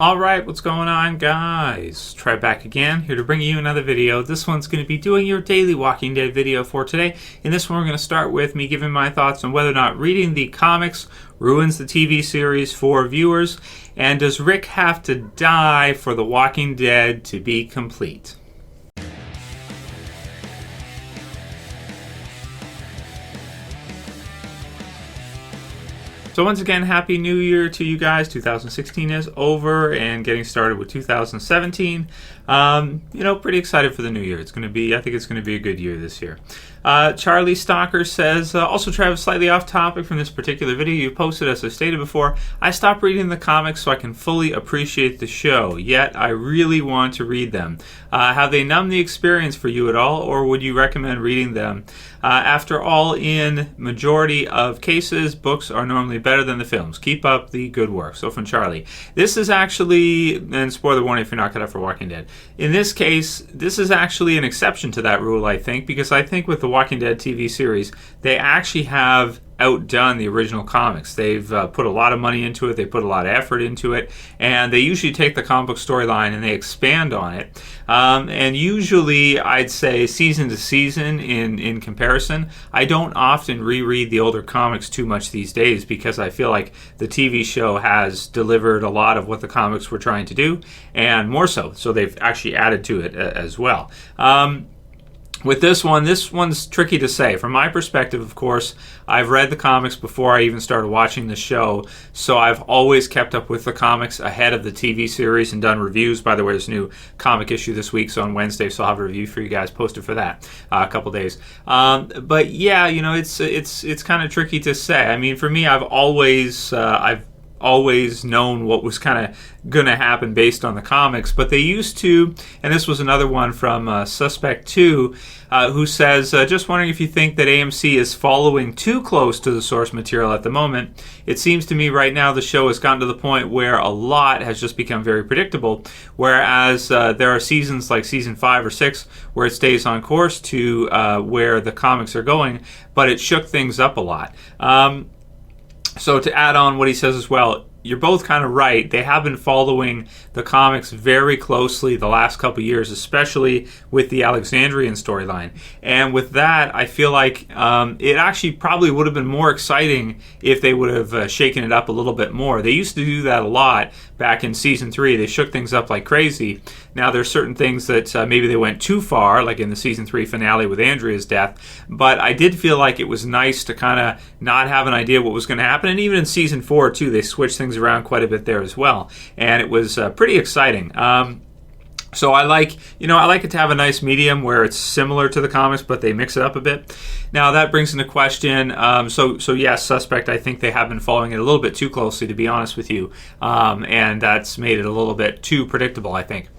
Alright, what's going on, guys? Try back again, here to bring you another video. This one's going to be doing your daily Walking Dead video for today. In this one, we're going to start with me giving my thoughts on whether or not reading the comics ruins the TV series for viewers, and does Rick have to die for The Walking Dead to be complete? So once again, Happy New Year to you guys. 2016 is over and getting started with 2017. Pretty excited for the new year. I think it's going to be a good year this year. Charlie Stalker says, also Travis, slightly off topic from this particular video you posted. As I stated before, I stopped reading the comics so I can fully appreciate the show, yet I really want to read them. Have they numbed the experience for you at all, or would you recommend reading them? After all, in majority of cases, books are normally better than the films. Keep up the good work. So from Charlie. This is actually, and spoiler warning if you're not cut out for Walking Dead, in this case, this is actually an exception to that rule, I think, because I think with the Walking Dead TV series, they actually have outdone the original comics. They've put a lot of money into it, they put a lot of effort into it, and they usually take the comic book storyline and they expand on it. And usually, I'd say season to season in comparison, I don't often reread the older comics too much these days because I feel like the TV show has delivered a lot of what the comics were trying to do, and more so. So they've actually added to it as well. With this one's tricky to say. From my perspective, of course, I've read the comics before I even started watching the show, so I've always kept up with the comics ahead of the TV series and done reviews. By the way, there's a new comic issue this week, so on Wednesday, so I'll have a review for you guys posted for that a couple days. But yeah, it's kind of tricky to say. I mean, for me, I've always known what was kind of going to happen based on the comics, but they used to, and this was another one from Suspect 2, who says, just wondering if you think that AMC is following too close to the source material at the moment. It seems to me right now the show has gotten to the point where a lot has just become very predictable, whereas there are seasons like season 5 or 6 where it stays on course to where the comics are going, but it shook things up a lot. So to add on what he says as well, you're both kind of right. They have been following the comics very closely the last couple years, especially with the Alexandrian storyline. And with that, I feel like it actually probably would have been more exciting if they would have shaken it up a little bit more. They used to do that a lot back in season 3. They shook things up like crazy. Now there's certain things that maybe they went too far, like in the season 3 finale with Andrea's death. But I did feel like it was nice to kind of not have an idea what was going to happen. And even in season 4 too, they switched things around quite a bit there as well, and it was pretty exciting. So I like it to have a nice medium where it's similar to the comics, but they mix it up a bit. Now that brings into question. So yes, Suspect. I think they have been following it a little bit too closely, to be honest with you, and that's made it a little bit too predictable, I think.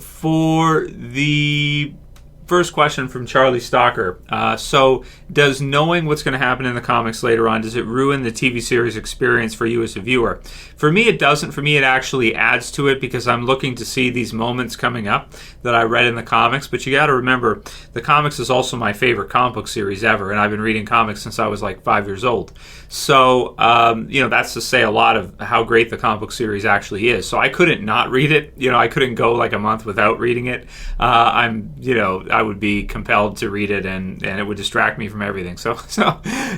For the first question from Charlie Stalker. So does knowing what's going to happen in the comics later on, does it ruin the TV series experience for you as a viewer? For me, it doesn't. For me, it actually adds to it because I'm looking to see these moments coming up that I read in the comics. But you got to remember, the comics is also my favorite comic book series ever, and I've been reading comics since I was like 5 years old. So, that's to say a lot of how great the comic book series actually is. So I couldn't not read it. I couldn't go like a month without reading it. I would be compelled to read it, and it would distract me from everything. So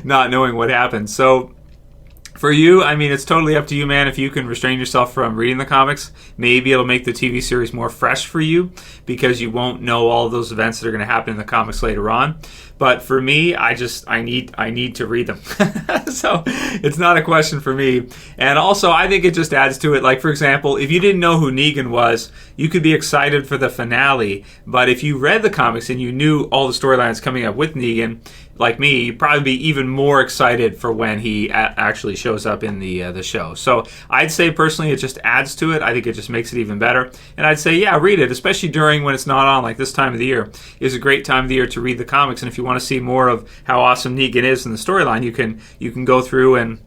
not knowing what happened. So for you, I mean, it's totally up to you, man. If you can restrain yourself from reading the comics, maybe it'll make the TV series more fresh for you because you won't know all of those events that are going to happen in the comics later on. But for me, I need to read them. So it's not a question for me. And also, I think it just adds to it. Like, for example, if you didn't know who Negan was, you could be excited for the finale. But if you read the comics and you knew all the storylines coming up with Negan, like me, you'd probably be even more excited for when he actually shows up in the show. So I'd say personally it just adds to it. I think it just makes it even better. And I'd say, yeah, read it, especially during when it's not on, like this time of the year is a great time of the year to read the comics. And if you want to see more of how awesome Negan is in the storyline, you can go through and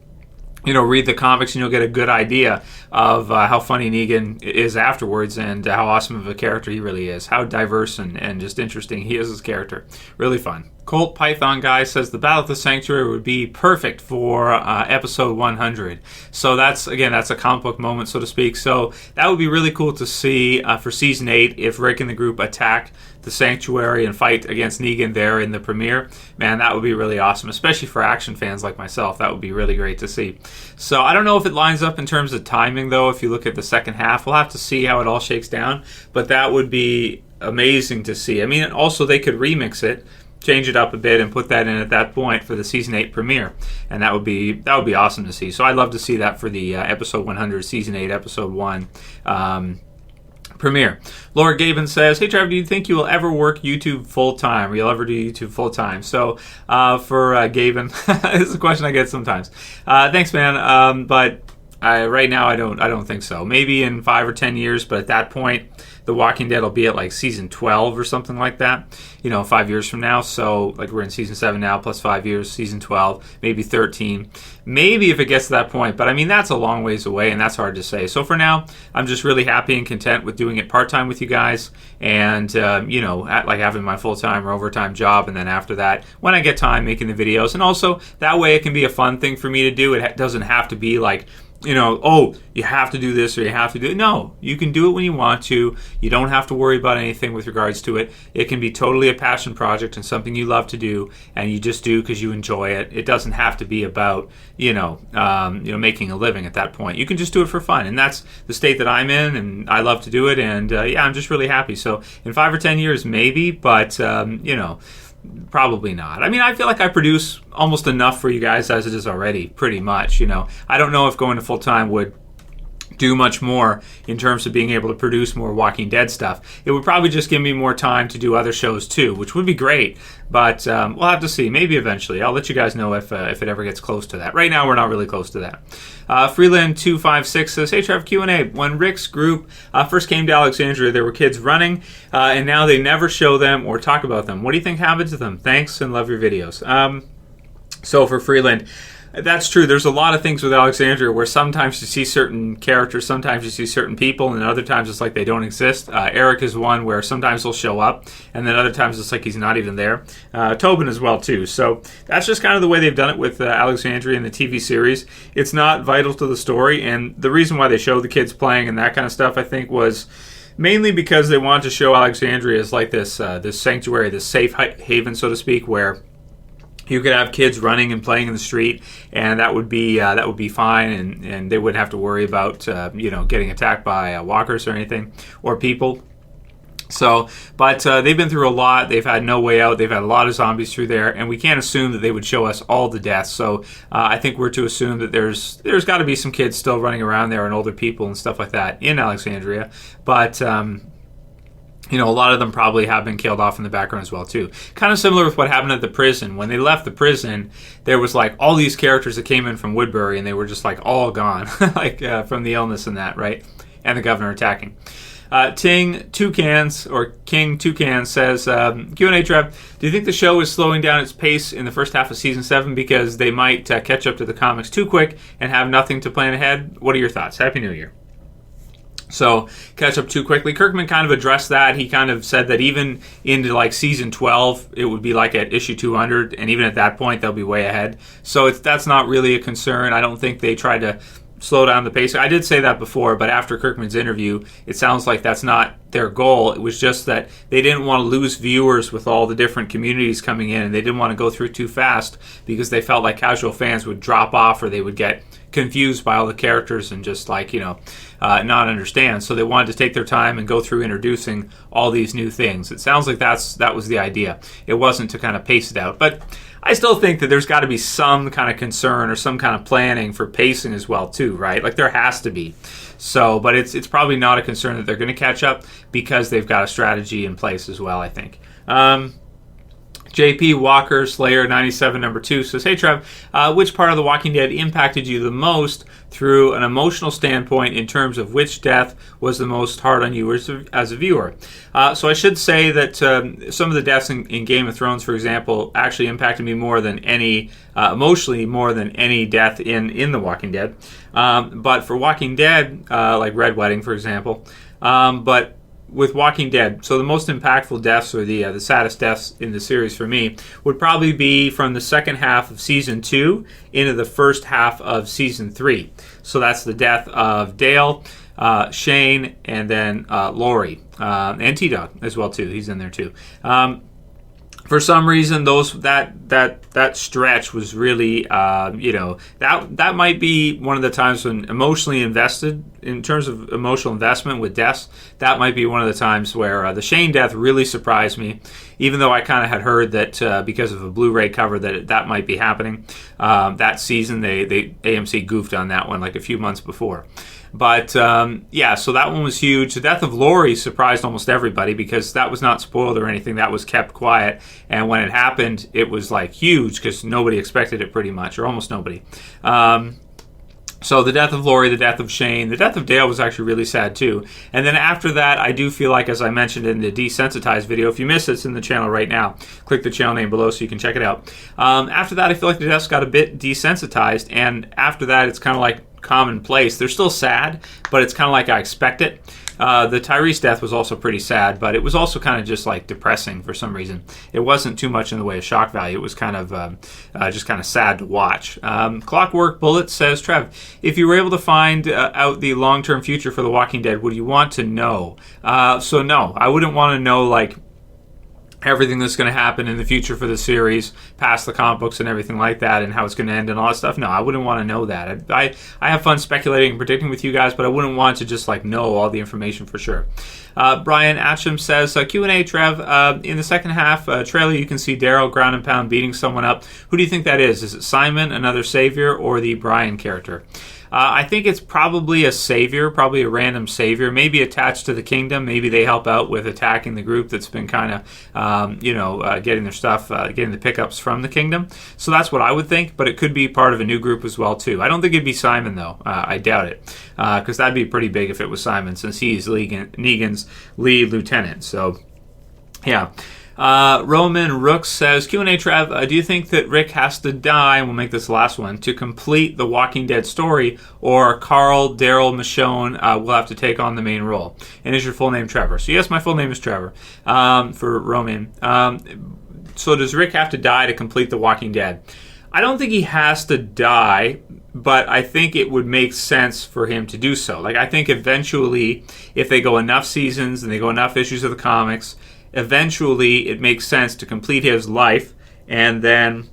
read the comics, and you'll get a good idea of how funny Negan is afterwards and how awesome of a character he really is, how diverse and just interesting he is as a character. Really fun. Colt Python Guy says the Battle of the Sanctuary would be perfect for episode 100. So that's a comic book moment, so to speak. So that would be really cool to see for season 8 if Rick and the group attack the Sanctuary and fight against Negan there in the premiere. Man, that would be really awesome, especially for action fans like myself. That would be really great to see. So I don't know if it lines up in terms of timing, though. If you look at the second half, we'll have to see how it all shakes down. But that would be amazing to see. I mean, also they could remix it, change it up a bit, and put that in at that point for the season 8 premiere, and that would be awesome to see. So I'd love to see that for the episode 100, season 8, episode 1 premiere. Laura Gavin says, "Hey Trevor, do you think you will ever work YouTube full time, or you'll ever do YouTube full time?" So for Gavin, this is a question I get sometimes. Thanks, man, but right now I don't think so. Maybe in 5 or 10 years, but at that point, The Walking Dead will be at like season 12 or something like that, 5 years from now. So like we're in season 7 now, plus 5 years, season 12, maybe 13. Maybe if it gets to that point, but I mean, that's a long ways away and that's hard to say. So for now, I'm just really happy and content with doing it part-time with you guys and, like having my full-time or overtime job. And then after that, when I get time, making the videos. And also that way it can be a fun thing for me to do. It doesn't have to be like, you have to do this or you have to do it. No, you can do it when you want to. You don't have to worry about anything with regards to it. It can be totally a passion project and something you love to do, and you just do because you enjoy it. It doesn't have to be about, making a living at that point. You can just do it for fun, and that's the state that I'm in, and I love to do it, and I'm just really happy. So in 5 or 10 years, maybe, but, probably not. I mean, I feel like I produce almost enough for you guys as it is already, pretty much. I don't know if going to full time would do much more in terms of being able to produce more Walking Dead stuff. It would probably just give me more time to do other shows too, which would be great. But we'll have to see. Maybe eventually. I'll let you guys know if it ever gets close to that. Right now, we're not really close to that. Freeland256 says, "Hey, Trev, Q&A. When Rick's group first came to Alexandria, there were kids running, and now they never show them or talk about them. What do you think happened to them? Thanks, and love your videos." So for Freeland, that's true. There's a lot of things with Alexandria where sometimes you see certain characters, sometimes you see certain people, and other times it's like they don't exist. Eric is one where sometimes he'll show up, and then other times it's like he's not even there. Tobin as well, too. So that's just kind of the way they've done it with Alexandria in the TV series. It's not vital to the story, and the reason why they show the kids playing and that kind of stuff, I think, was mainly because they wanted to show Alexandria as like this sanctuary, this safe haven, so to speak, where you could have kids running and playing in the street, and that would be fine, and they wouldn't have to worry about getting attacked by walkers or anything or people. So, but they've been through a lot. They've had no way out. They've had a lot of zombies through there, and we can't assume that they would show us all the deaths. So I think we're to assume that there's got to be some kids still running around there and older people and stuff like that in Alexandria, but. A lot of them probably have been killed off in the background as well, too. Kind of similar with what happened at the prison. When they left the prison, there was, like, all these characters that came in from Woodbury, and they were just, like, all gone, from the illness and that, right? And the governor attacking. King Toucan says, Q&A, Trev, do you think the show is slowing down its pace in the first half of Season 7 because they might catch up to the comics too quick and have nothing to plan ahead? What are your thoughts? Happy New Year. So, catch up too quickly. Kirkman kind of addressed that. He kind of said that even into like season 12, it would be like at issue 200, and even at that point, they'll be way ahead. So that's not really a concern. I don't think they tried to slow down the pace. I did say that before, but after Kirkman's interview, it sounds like that's not their goal. It was just that they didn't want to lose viewers with all the different communities coming in, and they didn't want to go through too fast because they felt like casual fans would drop off or they would get confused by all the characters and just not understand. So they wanted to take their time and go through introducing all these new things. It sounds like that was the idea. It wasn't to kind of pace it out. But I still think that there's got to be some kind of concern or some kind of planning for pacing as well too, right? Like there has to be. So, but it's probably not a concern that they're going to catch up because they've got a strategy in place as well, I think. JP Walker Slayer 97 number 2 says, "Hey Trev, which part of The Walking Dead impacted you the most through an emotional standpoint in terms of which death was the most hard on you as a viewer?" So I should say that some of the deaths in Game of Thrones, for example, actually impacted me more than any, emotionally more than any death in The Walking Dead. But for Walking Dead, like Red Wedding, for example, but with Walking Dead, so the most impactful deaths, or the saddest deaths in the series for me, would probably be from the second half of season 2 into the first half of season 3. So that's the death of Dale, Shane, and then Lori, and T-Dog as well too. He's in there too. For some reason, that stretch was really, that might be one of the times when emotionally invested, in terms of emotional investment with deaths, that might be one of the times where the Shane death really surprised me, even though I kind of had heard that because of a Blu-ray cover that might be happening. That season, AMC goofed on that one like a few months before. But, so that one was huge. The death of Lori surprised almost everybody because that was not spoiled or anything. That was kept quiet. And when it happened, it was, like, huge because nobody expected it pretty much, or almost nobody. So the death of Lori, the death of Shane, the death of Dale was actually really sad too. And then after that, I do feel like, as I mentioned in the Desensitized video, if you missed it, it's in the channel right now. Click the channel name below so you can check it out. After that, I feel like the deaths got a bit desensitized. And after that, it's kind of like commonplace. They're still sad, but it's kind of like I expect it. The Tyrese death was also pretty sad, but it was also kind of just like depressing for some reason. It wasn't too much in the way of shock value. It was kind of just kind of sad to watch. Clockwork Bullet says, Trev, if you were able to find out the long-term future for The Walking Dead, would you want to know? So no, I wouldn't want to know like everything that's going to happen in the future for the series, past the comic books and everything like that, and how it's going to end and all that stuff. No, I wouldn't want to know that. I have fun speculating and predicting with you guys, but I wouldn't want to just like know all the information for sure. Brian Atcham says, Q&A, Trev, in the second half trailer, you can see Daryl ground and pound beating someone up. Who do you think that is? Is it Simon, another savior, or the Brian character? I think it's probably a savior, probably a random savior, maybe attached to the kingdom. Maybe they help out with attacking the group that's been kind of, getting their stuff, getting the pickups from the kingdom. So that's what I would think, but it could be part of a new group as well, too. I don't think it'd be Simon, though. I doubt it, because that'd be pretty big if it was Simon, since he's Negan's lead lieutenant. So, yeah. Roman Rooks says, Q&A, Trev, do you think that Rick has to die, and we'll make this the last one, to complete the Walking Dead story, or Carl, Daryl, Michonne will have to take on the main role? And is your full name Trevor? So yes, my full name is Trevor, for Roman. So does Rick have to die to complete the Walking Dead? I don't think he has to die, but I think it would make sense for him to do so. Like, I think eventually, if they go enough seasons and they go enough issues of the comics, eventually it makes sense to complete his life and then,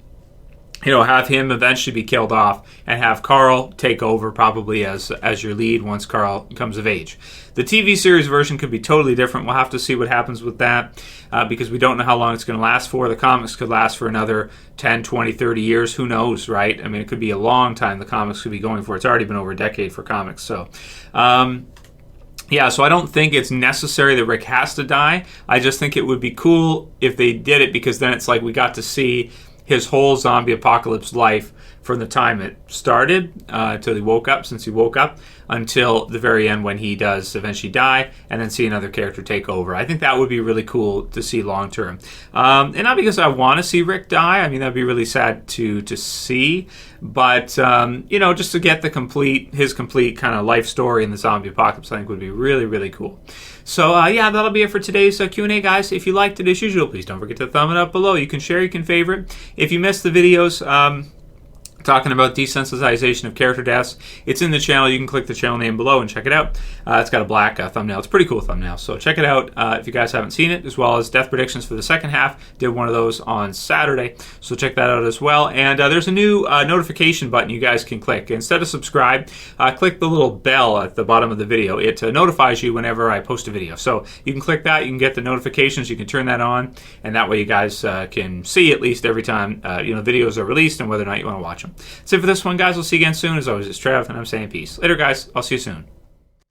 have him eventually be killed off and have Carl take over probably as your lead once Carl comes of age. The TV series version could be totally different. We'll have to see what happens with that because we don't know how long it's going to last for. The comics could last for another 10, 20, 30 years. Who knows, right? I mean, it could be a long time the comics could be going for. It's already been over a decade for comics. So, so I don't think it's necessary that Rick has to die. I just think it would be cool if they did it, because then it's like we got to see his whole zombie apocalypse life from the time it started until he woke up, since he woke up, until the very end when he does eventually die, and then see another character take over. I think that would be really cool to see long term. And not because I want to see Rick die. I mean, that'd be really sad to see. But, just to get his complete kind of life story in the zombie apocalypse, I think would be really, really cool. So, that'll be it for today's Q&A, guys. If you liked it as usual, please don't forget to thumb it up below. You can share, you can favorite. If you missed the videos, talking about desensitization of character deaths, it's in the channel. You can click the channel name below and check it out. It's got a black thumbnail. It's a pretty cool thumbnail, so check it out if you guys haven't seen it, as well as death predictions for the second half. Did one of those on Saturday, so check that out as well. And there's a new notification button you guys can click. Instead of subscribe, click the little bell at the bottom of the video. It notifies you whenever I post a video. So you can click that, you can get the notifications, you can turn that on, and that way you guys can see at least every time videos are released and whether or not you want to watch them. That's it for this one, guys. We'll see you again soon. As always, it's Trev, and I'm saying peace. Later, guys. I'll see you soon.